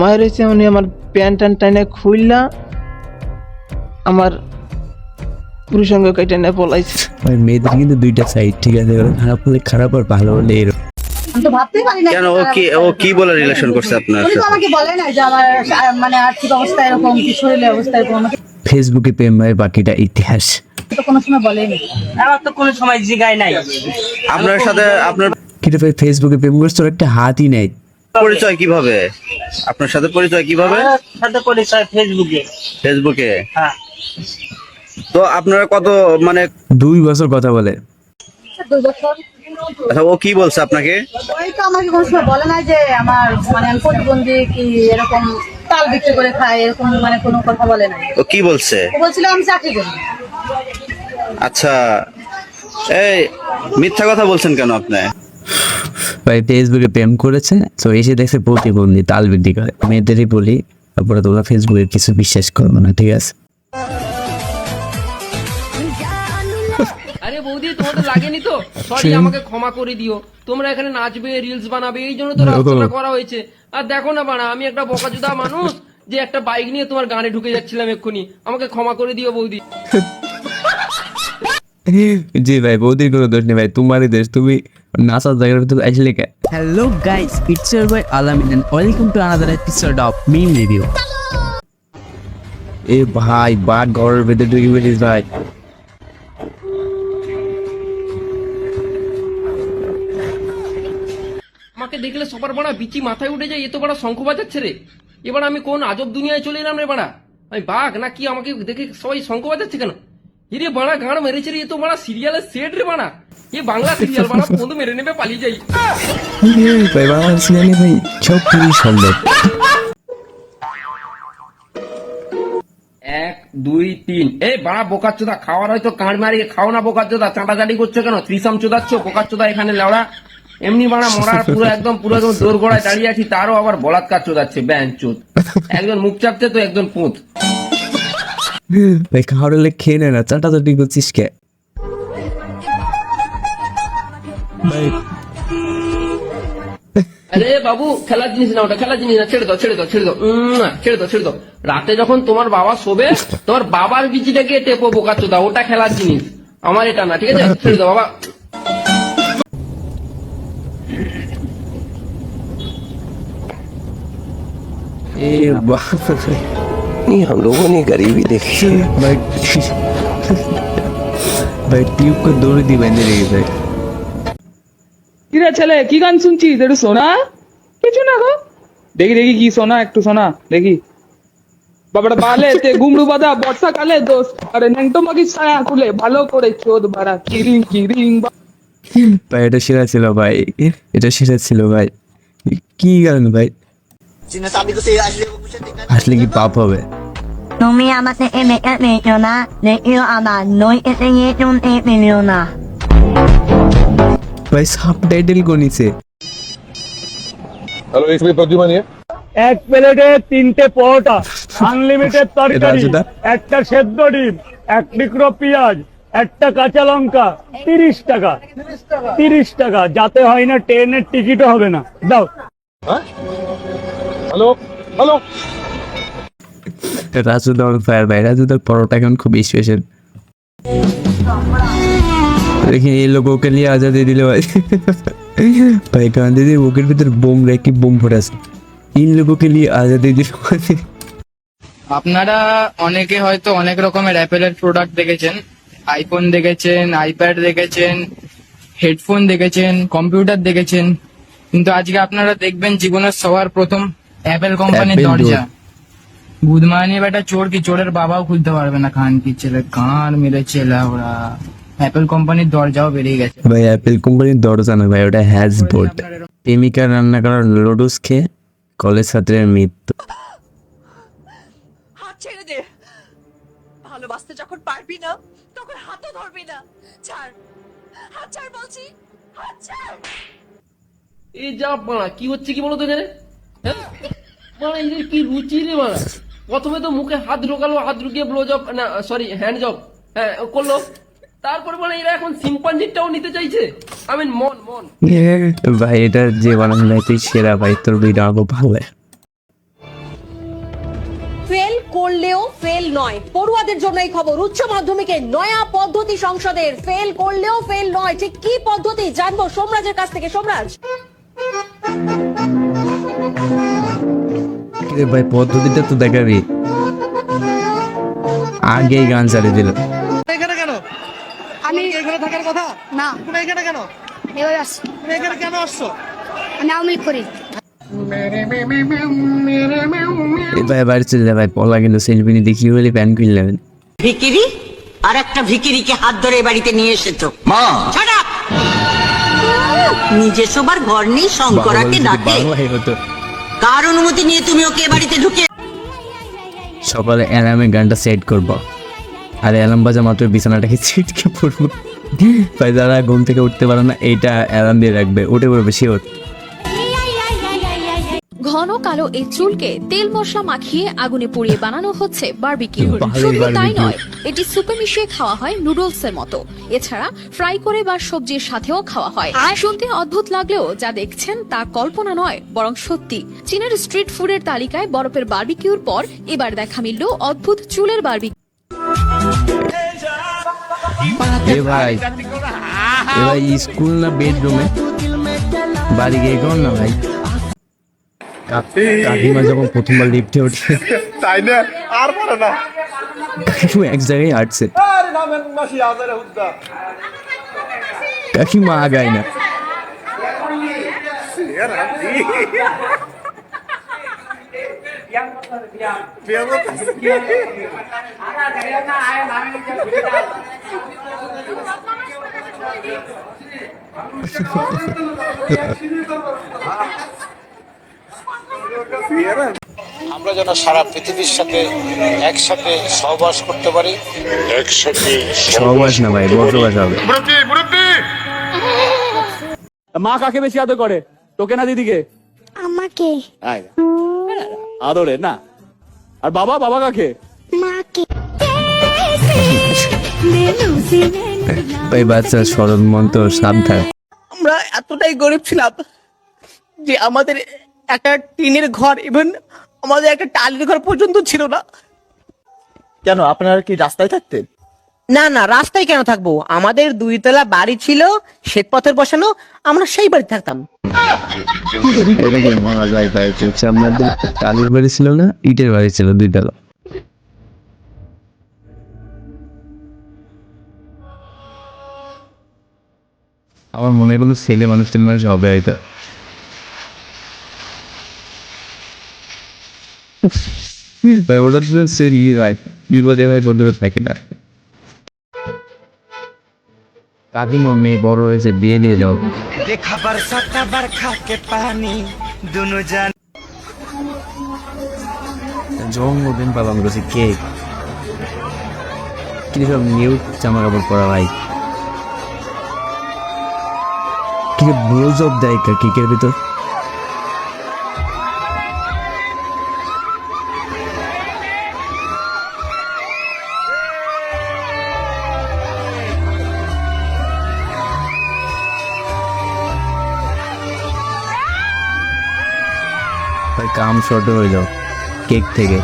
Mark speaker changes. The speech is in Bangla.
Speaker 1: মায়ের হয়েছে উনি আমার প্যান্ট ট্যান্ট টাইনে খুললা আমার পুরুষাঙ্গ টাইনে পলাইছে।
Speaker 2: ভাই মেয়েদের কিন্তু দুইটা সাইড, ঠিক আছে, ওরা খারাপ হলে খারাপ আর ভালো হলে এরকম।
Speaker 3: আমি তো ভাবতেই পারি না
Speaker 4: কেন ও কি বলে রিলেশন করছে আপনার
Speaker 3: উনি তো
Speaker 4: সাথে?
Speaker 3: আমাকে বলে না যে আমার মানে আর্থিক অবস্থা এরকম, কি শরীরের অবস্থা এরকম, আমাকে
Speaker 2: ফেসবুকে প্রেম হয়, বাকিটা ইতিহাস।
Speaker 3: তো কোনো সময় বলেনি।
Speaker 5: আমার তো কোনো সময় জিগায় নাই।
Speaker 4: আপনার সাথে আপনার
Speaker 2: কিন্তু ভাই ফেসবুকে প্রেম করছে, ওর একটা হাতই নেই।
Speaker 4: পরিচয় কিভাবে? আপনার সাথে পরিচয় কিভাবে?
Speaker 5: আমার সাথে পরিচয় ফেসবুকে।
Speaker 4: ফেসবুকে।
Speaker 5: হ্যাঁ,
Speaker 4: তো আপনারা কত মানে
Speaker 2: 2 বছর কথা বলে।
Speaker 3: 2 বছর।
Speaker 4: আচ্ছা, ও কি বলছে আপনাকে?
Speaker 3: ওই তো আমাকে কোনো সময় বলে না যে আমার মানে আমি প্রতিবন্ধী কি এরকম তাল বিক্রি করে খাই, এরকম মানে কোনো কথা বলে না।
Speaker 4: ও কি বলছে?
Speaker 3: ও বলছিল আমি চাকরি করি।
Speaker 4: আচ্ছা, এই মিথ্যা কথা বলছেন কেন আপনি?
Speaker 2: ভাই ফেসবুকে প্রেম করেছে, তো এসে দেখছে প্রতিবন্ধী তাল বিক্রি করে। মেয়েদেরই বলি, তারপরে তোমরা ফেসবুকে কিছু বিশ্বাস করবো না, ঠিক আছে?
Speaker 6: আরে বৌদি, তোমাদের লাগেনি তো? সরি, আমাকে ক্ষমা করে দিও। তোমরা এখানে নাচবে, রিলস বানাবে, এই জন্য তো রাস্তাটা করা হয়েছে। আর দেখো না বাড়া, আমি একটা বোকাচোদা মানুষ যে একটা বাইক নিয়ে তোমার গানে ঢুকে যাচ্ছিলাম এক্ষুনি। আমাকে ক্ষমা করে দিও বৌদি।
Speaker 2: জি ভাই, বৌদির কোনো দোষ নেই ভাই, তোমারই দেশ। তুমি নাচার জায়গার ভিতরে আসলে কে? Hello guys, it's your boy Alamin and welcome to another episode of meme review. এ ভাই, বাঘ ঘরের ভিতরে ঢুকে গেছিস ভাই।
Speaker 6: আমাকে দেখলে সবার বাড়া বিচি মাথায় উঠে যায়, এ তো বাড়া শঙ্খ বাজাচ্ছে রে। এবার আমি কোন আজব দুনিয়ায় চলে এলাম রে বাড়া। আমি বাঘ না কি? আমাকে দেখে সবাই শঙ্খ বাজাচ্ছে কেন? এরে বাড়া গান মেরেছে রে, এ তো বাড়া সিরিয়ালের সেট রে বাড়া। এ বাংলা সিরিয়াল বাড়া, বন্ধু মেরে নেবে, পালিয়ে যাই।
Speaker 2: ভাই বাংলা সিনেমা ভাই সব খুবই সম্ভব।
Speaker 6: 1 2 3। এই বাড়া বোকাচ্চোদা, খাওয়ার হয়তো কাঁড় মারিয়ে খাও না বোকাচ্চোদা। চাঁটাচাটি করছো কেন? ত্রিশাম চোদাচ্ছ বোকাচ্চোদা এখানে লেওড়া। এমনি বাড়া মরার পুরো একদম দোর গোড়ায় দাঁড়িয়ে আছি, তারও আবার বলাৎকার চোদাচ্ছে ব্যান চোদ। একজন মুখ চাপছে তো একজন পুঁত।
Speaker 2: ভাই খাওয়ার হলে খেয়ে নে না, চাটাচাটি করছিস কে? ভাই
Speaker 6: আরে বাবু, খেলার জিনিস না ওটা, খেলার জিনিস না, ছেড়ে দাও ছেড়ে দাও ছেড়ে দাও, ছেড়ে দাও ছেড়ে দাও। রাতে যখন তোমার বাবা শোবে, তোমার বাবার বিচিটাকে টেপো বোকাচ্চোদা, ওটা খেলার জিনিস, আমার এটা না, ঠিক আছে? ছেড়ে দাও বাবা।
Speaker 2: ए
Speaker 7: नहीं, हम लोगों ने गरीबी देखी।
Speaker 2: भाई भाई ट्यूब को दौड़ दी बेंधे रही भाई।
Speaker 8: কিরে ছেলে, কি গান শুনছিস? একটু শোনা। কিছু না গো, দেখি দেখি কি শোনা, একটু শোনা দেখি। বাবাটা বালে তে গুমড়ু বাঁধা বর্ষাকালে দোষ, আরে ন্যাংটো মাগি ছায়া খুলে ভালো করে চোদ ভাড়া কিরিং কিরিং।
Speaker 2: ভাই এটা সেরা ছিল ভাই, এটা সেরা ছিল ভাই। কি গান ভাই? আসলে কি পাপ হবে?
Speaker 9: তুমি আমাকে এনেকে নিও না, দেখিও আমার নই এসে নিয়ে তুমি নিও না।
Speaker 2: ভাই সাবটাইটেল কোন নিছে?
Speaker 10: हेलो, इसमें प्रद्युमन है।
Speaker 8: এক প্লেটে 3টে পরোটা, আনলিমিটেড তরকারি,
Speaker 2: রাজুদা।
Speaker 8: একটা সেদ্ধ ডিম, 1 টুকরো পেঁয়াজ, একটা কাঁচা লঙ্কা, 30 টাকা। 30 টাকা, যাতে হয় না ট্রেনের টিকিটও হবে না। দাও।
Speaker 10: हेलो हेलो,
Speaker 2: রাজুদা অন ফায়ার ভাই, রাজুদার পরোটা এখন খুব স্পেশাল। देखिए ये लोगों के लिए आजादी दिले भाई। भाई गांधी जी बुकेर भीतर बोम রেখে বোম ফোটাছে, इन लोगों के लिए आजादी दिले।
Speaker 8: আপনারা অনেকে হয়তো অনেক রকমের অ্যাপেলের প্রোডাক্ট দেখেছেন, আইফোন দেখেছেন, আইপ্যাড দেখেছেন, হেডফোন দেখেছেন, কম্পিউটার দেখেছেন, কিন্তু আজকে আপনারা দেখবেন জীবনের সবার প্রথম অ্যাপেল কোম্পানির
Speaker 2: Apple
Speaker 8: দরজা। গুদমানি বেটা চোর কি, চোরের বাবাও খুলতে পারবে না, খান কি ছেলে গান মেরেছে ওরা। অ্যাপেল কোম্পানির দরজাও বেরিয়ে গেছে।
Speaker 2: ভাই অ্যাপেল কোম্পানির দরজা না ভাই, ওটা হ্যাজ বোর্ড। প্রেমিকা রান্না করার লুডুস খেয়ে কলেজ ছাত্রের মৃত্যু।
Speaker 11: হাত ছেড়ে দে, ভালোবাসতে যখন পারবি না তখন হাতও ধরবি না। ছাড়, হাত ছাড় বলছি, হাত ছাড়।
Speaker 6: এই যা বাড়া, কি হচ্ছে কি বলো তো এখানে? হ্যাঁ বাড়া, এদের কি রুচি রে বাড়া। প্রথমে তো মুখে হাত ঢোকালো, হাত ঢুকিয়ে ব্লো জব না সরি হ্যান্ড জব হ্যাঁ করলো, তারপরে বলে এরা এখন সিম্পাঞ্জিটাও নিতে চাইছে। আমি মন মন
Speaker 2: ভাই এটা যে বানান ভাই তুই সেরা ভাই, তোর ভিডিও আমাকে ভালো লাগে।
Speaker 11: ফেল করলেও ফেল নয়। পড়ুয়াদের জন্য এই খবর, উচ্চ মাধ্যমিকে নয়া পদ্ধতি সংসদের, ফেল করলেও ফেল নয়। ঠিক কি পদ্ধতি জানবো সোমরাজের কাছ থেকে। সোমরাজ,
Speaker 2: কিরে ভাই পদ্ধতিটা তো দেখাবি, আগেই গান চালিয়ে দিল।
Speaker 3: এখানে কেন? আমি এখানে থাকার কথা না। তুমি এখানে কেন? এবার আসছি। তুমি এখানে কেন আসছো? আমি আওয়ামী লীগ করি।
Speaker 2: ভাই বাড়ি চলে যা ভাই, পলা কিন্তু সেলফি দেখি বলে প্যান কিনলেন।
Speaker 11: ভিকিরি আর একটা ভিকিরিকে হাত ধরে বাড়িতে নিয়ে এসেছো। মা ছাড়া নিজে সবার ঘর নেই, শঙ্করাকে ডাকে। কার অনুমতি নিয়ে তুমি ওকে বাড়িতে ঢুকে?
Speaker 2: সকালে অ্যালার্মে গানটা সেট করবো, আর অ্যালার্ম বাজা মাত্র বিছানাটাকে ছিটকে পড়বো। ভাই যারা ঘুম থেকে উঠতে পারে না, এইটা অ্যালার্ম দিয়ে রাখবে, উঠে পড়বে শিওর।
Speaker 11: ঘন কালো এই চুলকে তেল মশলা মাখিয়ে আগুনে পুড়িয়ে বানানো হচ্ছে বারবিকিউ।
Speaker 2: ভালোই
Speaker 11: শুধু তাই
Speaker 2: barbecue।
Speaker 11: নয়, এটি সুপে মিশিয়ে খাওয়া হয় নুডলস এর মতো। এছাড়া ফ্রাই করে বা সবজির সাথেও খাওয়া হয়। শুনতে অদ্ভুত লাগলেও যা দেখছেন তা কল্পনা নয়, বরং সত্যি। চীনের স্ট্রিট ফুডের তালিকায় বরফের বারবিকিউর পর এবার দেখা মিলল অদ্ভুত চুলের বারবিকিউ।
Speaker 2: এ ভাই স্কুল না বেডরুমে, বাড়ি গিয়ে কোন না ভাই। কাকিমা যখন প্রথমবার লিফটে উঠে,
Speaker 10: তাই না? আর পারে না।
Speaker 2: কাকিমা এক জায়গায় হাঁটছে, কাকিমা আগায় না।
Speaker 10: আমরা যেন সারা পৃথিবীর সাথে একসাথে সহবাস করতে পারি, একসাথে
Speaker 2: সহবাস না ভাই, বসবাস হবে।
Speaker 8: মা কাকে বেশি আদর করে, তোকে না দিদিকে?
Speaker 9: আমাকে,
Speaker 8: আদরে না। আর বাবা, বাবা কাকে?
Speaker 9: মাকে।
Speaker 2: ভাই বাচ্চা শরৎ মন্ত্র সাবধান।
Speaker 5: আমরা এতটাই গরিব ছিলাম যে আমাদের একটা টিনের ঘর, ইভেন আমাদের একটা টালির ঘর পর্যন্ত ছিল না।
Speaker 4: কেন আপনারা কি রাস্তায় থাকতেন?
Speaker 5: না না, রাস্তায় কেন থাকবো? আমাদের 2 তলা বাড়ি ছিল, শ্বেত পাথর বসানো, আমরা সেই বাড়ি থাকতাম।
Speaker 2: আপনাদের টালির বাড়ি ছিল না, ইটের বাড়ি ছিল 2 তলা। আমার মনে হয় কোনো ছেলে মানুষ হবে হয়তো। ভাই ওটা তো সেরি ভাই, বিপদে ভাই বন্ধু থাকে না। কাকিমা মেয়ে বড় হয়েছে, বিয়ে দিয়ে যাও। জন্মদিন পালন করছে, কেক কি সব নিউট জামা কাপড় পরা ভাই, কি ব্লোজব দেয় কেকের ভিতর। কাম শর্ট হয়ে যাও কেক থেকে।